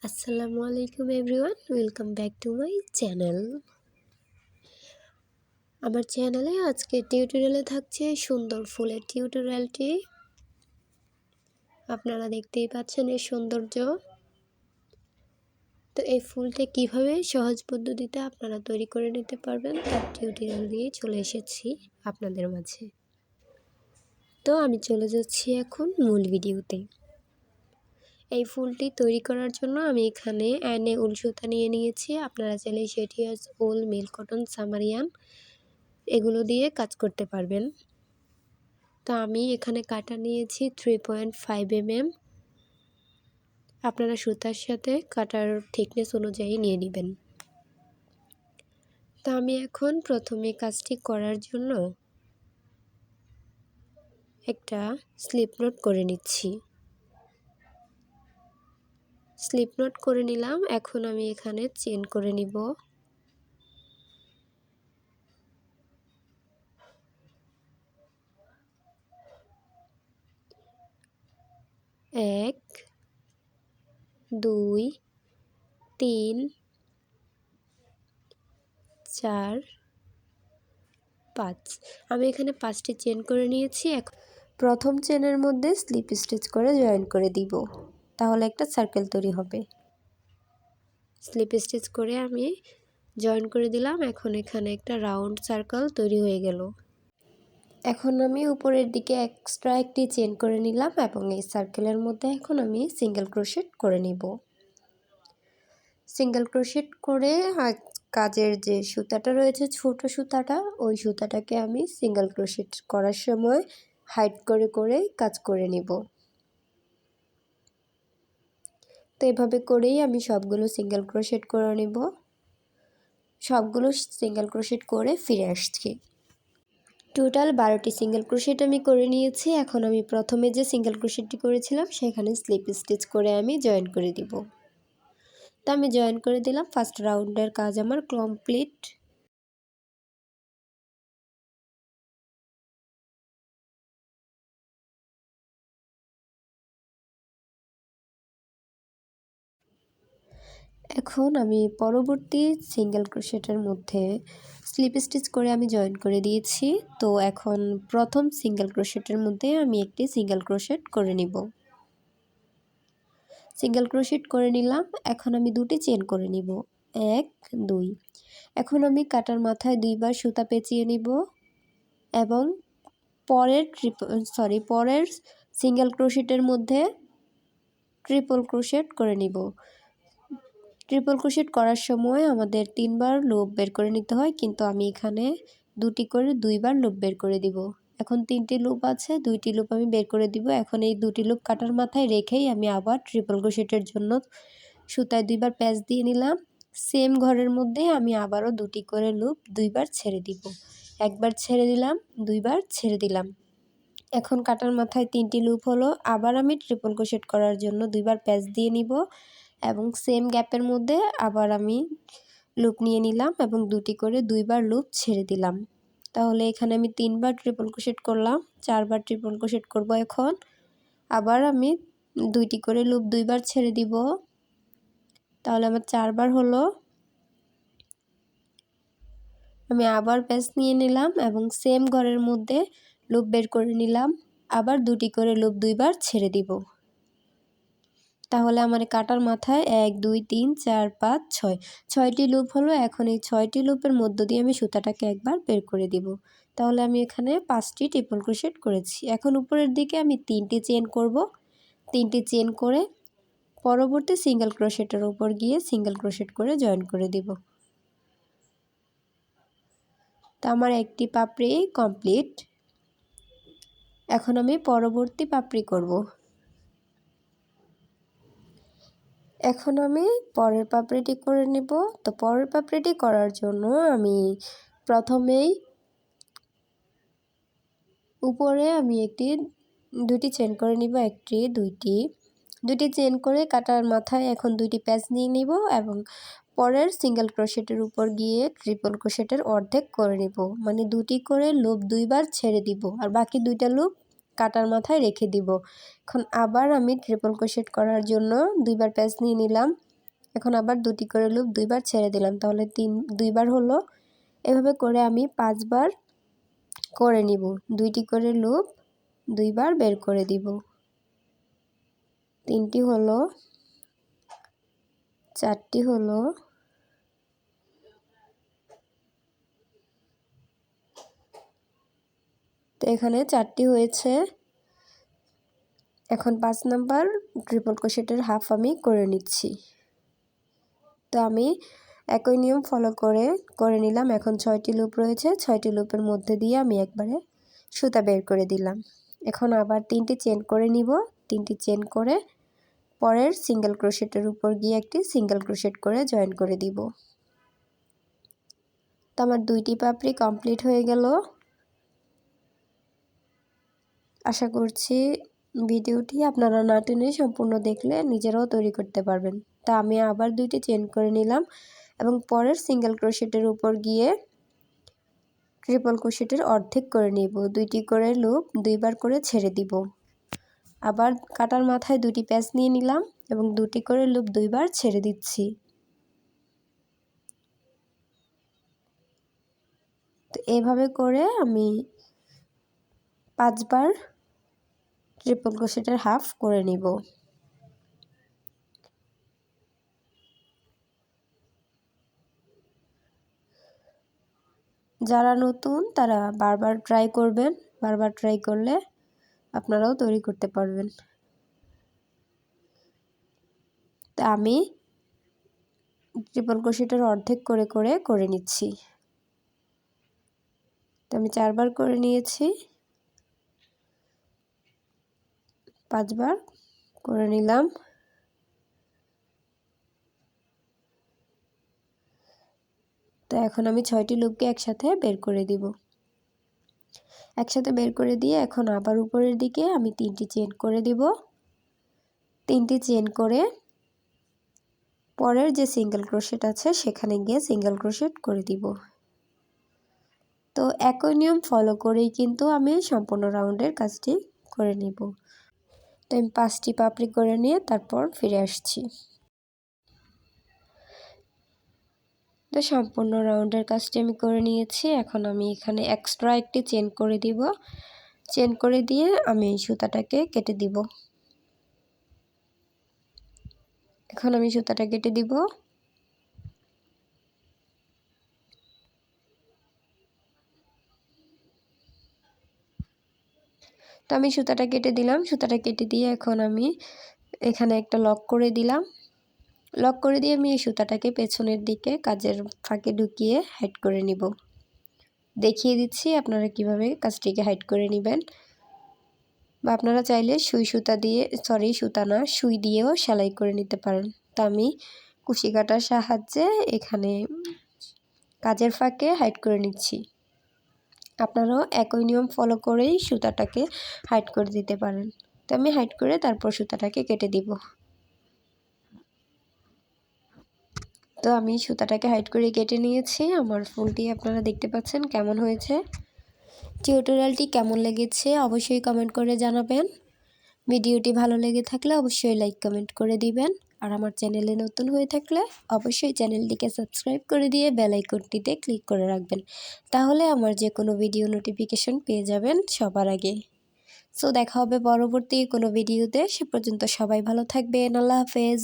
আসসালামু আলাইকুম everyone, welcome back to my channel. আমার চ্যানেলে আজকে টিউটোরিয়ালে থাকছে সুন্দর ফুলের টিউটোরিয়ালটি। আপনারা দেখতেই পাচ্ছেন এর সৌন্দর্য। তো এই ফুলটি কিভাবে সহজ পদ্ধতিতে আপনারা তৈরি করে নিতে পারবেন তার টিউটোরিয়াল দিয়ে চলে এসেছি আপনাদের মাঝে। তো আমি চলে যাচ্ছি এখন মূল ভিডিওতে। এই ফুলটি তৈরি করার জন্য আমি এখানে অ্যানে উল সুতা নিয়ে নিয়েছি। আপনারা চাইলে সেটি উল, মিল কটন, সামারিয়ান এগুলো দিয়ে কাজ করতে পারবেন। তো আমি এখানে কাটা নিয়েছি 3.5 mm। আপনারা সুতার সাথে কাটার থিকনেস অনুযায়ী নিয়ে নেবেন। তো আমি এখন প্রথমে কাজটি করার জন্য একটা স্লিপ নোট করে নিচ্ছি। স্লিপ নোট করে নিলাম। এখন আমি এখানে চেন করে নিব। এক, 2, 3, 4, 5। আমি এখানে 5টি চেন করে নিয়েছি। এখন প্রথম চেনের মধ্যে স্লিপ স্টিচ করে জয়েন করে দিব, তাহলে একটা সার্কেল তৈরি হবে। স্লিপ স্টিচ করে আমি জয়েন করে দিলাম। এখন এখানে একটা রাউন্ড সার্কেল তৈরি হয়ে গেল। এখন আমি উপরের দিকে এক্সট্রা একটি চেন করে নিলাম এবং এই সার্কেলের মধ্যে এখন আমি সিঙ্গেল ক্রোশেট করে নিব। সিঙ্গেল ক্রোশেট করে কাজের যে সুতাটা রয়েছে, ছোট সুতাটা, ওই সুতাটাকে আমি সিঙ্গেল ক্রোশেট করার সময় হাইড করে করে কাজ করে নিব। তো এভাবে করেই আমি সবগুলো সিঙ্গেল ক্রোশেট করে নিব। সবগুলো সিঙ্গেল ক্রোশেট করে ফিরে আসছি। টোটাল 12টি সিঙ্গেল ক্রোশেট আমি করে নিয়েছি। এখন আমি প্রথমে যে সিঙ্গেল ক্রোশেটটি করেছিলাম সেখানে স্লিপ স্টিচ করে আমি জয়েন করে দিব। তো আমি জয়েন করে দিলাম। ফার্স্ট রাউন্ডের কাজ আমার কমপ্লিট। এখন আমি পরবর্তী সিঙ্গেল ক্রোশেটের মধ্যে স্লিপ স্টিচ করে আমি জয়েন করে দিয়েছি। তো এখন প্রথম সিঙ্গেল ক্রোশেটের মধ্যে আমি একটি সিঙ্গেল ক্রোশেট করে নিব। সিঙ্গেল ক্রোশেট করে নিলাম। এখন আমি দুটি চেন করে নিব, 1, 2। এখন আমি কাটার মাথায় 2বার সুতা পেঁচিয়ে নিব এবং পরের সিঙ্গেল ক্রোশেটের মধ্যে ট্রিপল ক্রোশেট করে নিব। ট্রিপল ক্রোশেট করার সময় আমাদের 3বার লুপ বের করে নিতে হয়, কিন্তু আমি এখানে 2টি করে 2বার লুপ বের করে দিব। এখন 3টি লুপ আছে, 2টি লুপ আমি বের করে দিব। এখন এই 2টি লুপ কাটার মাথায় রেখেই আমি আবার ট্রিপল ক্রোশেটের জন্য সুতায় 2বার প্যাচ দিয়ে নিলাম। সেম ঘরের মধ্যে আমি আবারও 2টি করে লুপ 2বার ছেড়ে দিব। একবার ছেড়ে দিলাম, 2বার ছেড়ে দিলাম। এখন কাটার মাথায় 3টি লুপ হলো। আবার আমি ট্রিপল ক্রোশেট করার জন্য 2বার প্যাচ দিয়ে নিব এবং সেম গ্যাপের মধ্যে আবার আমি লুপ নিয়ে নিলাম এবং 2টি করে 2বার লুপ ছেড়ে দিলাম। তাহলে এখানে আমি 3বার ট্রিপল ক্রোশেট করলাম, 4বার ট্রিপল ক্রোশেট করব। এখন আবার আমি 2টি করে লুপ 2বার ছেড়ে দিব, তাহলে আমার 4বার হলো। আমি আবার প্যাচ নিয়ে নিলাম এবং সেম ঘরের মধ্যে লুপ বের করে নিলাম। আবার 2টি করে লুপ 2বার ছেড়ে দিব। তাহলে আমার কাটার মাথায় 1, 2, 3, 4, 5, 6 6টি লুপ হলো। এখন এই 6টি লুপের মধ্য দিয়ে আমি সুতাটাকে একবার বের করে দিব। তাহলে আমি এখানে 5টি ট্রিপল ক্রোশেট করেছি। এখন উপরের দিকে আমি 3টি চেন করব। 3টি চেন করে পরবর্তী সিঙ্গেল ক্রোশেটের উপর গিয়ে সিঙ্গেল ক্রোশেট করে জয়েন করে দিব। তো আমার একটি পাপড়ি কমপ্লিট। এখন আমি পরবর্তী পাপড়ি করব। এখন আমি পরের পাপড়িটি করে নেব। তো পরের পাপড়িটি করার জন্য আমি প্রথমেই উপরে আমি দুটি চেন করে নিব, 1টি 2টি চেন করে কাটার মাথায় এখন 2টি প্যাচ নিয়ে নিব এবং পরের সিঙ্গেল ক্রোশেটের উপর গিয়ে ট্রিপল ক্রোশেটের অর্ধেক করে নিব, মানে 2টি করে লুপ 2বার ছেড়ে দিব আর বাকি 2টা লুপ কাটার মাথায় রেখে দিব। এখন আবার আমি ট্রিপল ক্রোশেট করার জন্য 2বার প্যাচ নিয়ে নিলাম এখন আবার দুটি করে লুপ 2বার ছেড়ে দিলাম, তাহলে 2বার হলো। এভাবে করে আমি 5বার করে নিব। 2টি করে লুপ 2বার বের করে দিব। 3টি হলো, 4টি হলো, তো এখানে 4টি হয়েছে। এখন 5 নাম্বার ট্রিপল ক্রোশেটের হাফ আমি করে নিচ্ছি। তো আমি একই নিয়ম ফলো করে নিলাম। এখন 6টি লুপ রয়েছে, 6টি লুপের মধ্যে দিয়ে আমি একবারে সুতা বের করে দিলাম। এখন আবার 3টি চেন করে নিব। 3টি চেন করে পরের সিঙ্গেল ক্রোশেটের উপর গিয়ে একটি সিঙ্গেল ক্রোশেট করে জয়েন করে দিব। তো আমার 2টি পাপড়ি কমপ্লিট হয়ে গেল। আশা করছি ভিডিওটি আপনারা না টেনে সম্পূর্ণ দেখলে নিজেরাও তৈরি করতে পারবেন। তা আমি আবার 2টি চেন করে নিলাম এবং পরের সিঙ্গেল ক্রোশেটের উপর গিয়ে ট্রিপল ক্রোশেটের অর্ধেক করে নিব। 2টি করে লুপ 2বার করে ছেড়ে দিব। আবার কাটার মাথায় 2টি প্যাচ নিয়ে নিলাম এবং 2টি করে লুপ 2বার ছেড়ে দিচ্ছি। তো এভাবে করে আমি 5বার ট্রিপল ক্রোশেটের হাফ করে নিব। যারা নতুন তারা বারবার ট্রাই করবেন, বারবার ট্রাই করলে আপনারাও তৈরি করতে পারবেন। তা আমি ট্রিপল ক্রোশেটের অর্ধেক করে নিচ্ছি। তো আমি 4বার করে নিয়েছি, 5বার করে নিলাম। তো এখন আমি 6টি লুপকে একসাথে বের করে দিব। একসাথে বের করে দিয়ে এখন আবার উপরের দিকে আমি 3টি চেন করে দিব। 3টি চেন করে পরের যে সিঙ্গেল ক্রোশেট আছে সেখানে গিয়ে সিঙ্গেল ক্রোশেট করে দিব। তো একই নিয়ম ফলো করেই কিন্তু আমি সম্পূর্ণ রাউন্ডের কাজটি করে নিব। তো আমি 5টি পাপড়ি করে নিয়ে তারপর ফিরে আসছি। তো সম্পূর্ণ রাউন্ডের কাজটি আমি করে নিয়েছি। এখন আমি এখানে এক্সট্রা একটি চেন করে দিব। চেন করে দিয়ে আমি সুতাটাকে কেটে দিব। এখন আমি সুতাটা কেটে দিব। তো আমি সুতাটা কেটে দিলাম। সুতাটা কেটে দিয়ে এখন আমি এখানে একটা লক করে দিলাম। লক করে দিয়ে আমি এই সুতাটাকে পেছনের দিকে কাজের ফাঁকে ঢুকিয়ে হাইড করে নিব। দেখিয়ে দিচ্ছি আপনারা কিভাবে কাজটিকে হাইড করে নেবেন। বা আপনারা চাইলে সুই দিয়েও সেলাই করে নিতে পারেন। তো আমি কুশি কাটার সাহায্যে এখানে কাজের ফাঁকে হাইড করে নিচ্ছি। আপনারাও একই নিয়ম ফলো করেই সুতাটাকে হাইড করে দিতে পারেন। তো আমি হাইড করে তারপর সুতাটাকে কেটে দিব। তো আমি সুতাটাকে হাইড করে কেটে নিয়েছি। আমার ফুলটি আপনারা দেখতে পাচ্ছেন কেমন হয়েছে। টিউটোরিয়ালটি কেমন লেগেছে অবশ্যই কমেন্ট করে জানাবেন। ভিডিওটি ভালো লেগে থাকলে অবশ্যই লাইক কমেন্ট করে দিবেন। আর আমার চ্যানেলে নতুন হয়ে থাকলে অবশ্যই চ্যানেলটিকে সাবস্ক্রাইব করে দিয়ে বেল আইকনটিতে ক্লিক করে রাখবেন। তাহলে আমার যে কোনো ভিডিও নোটিফিকেশন পেয়ে যাবেন সবার আগে। সো দেখা হবে পরবর্তী কোনো ভিডিওতে। সে পর্যন্ত সবাই ভালো থাকবেন। আল্লাহ হাফেজ।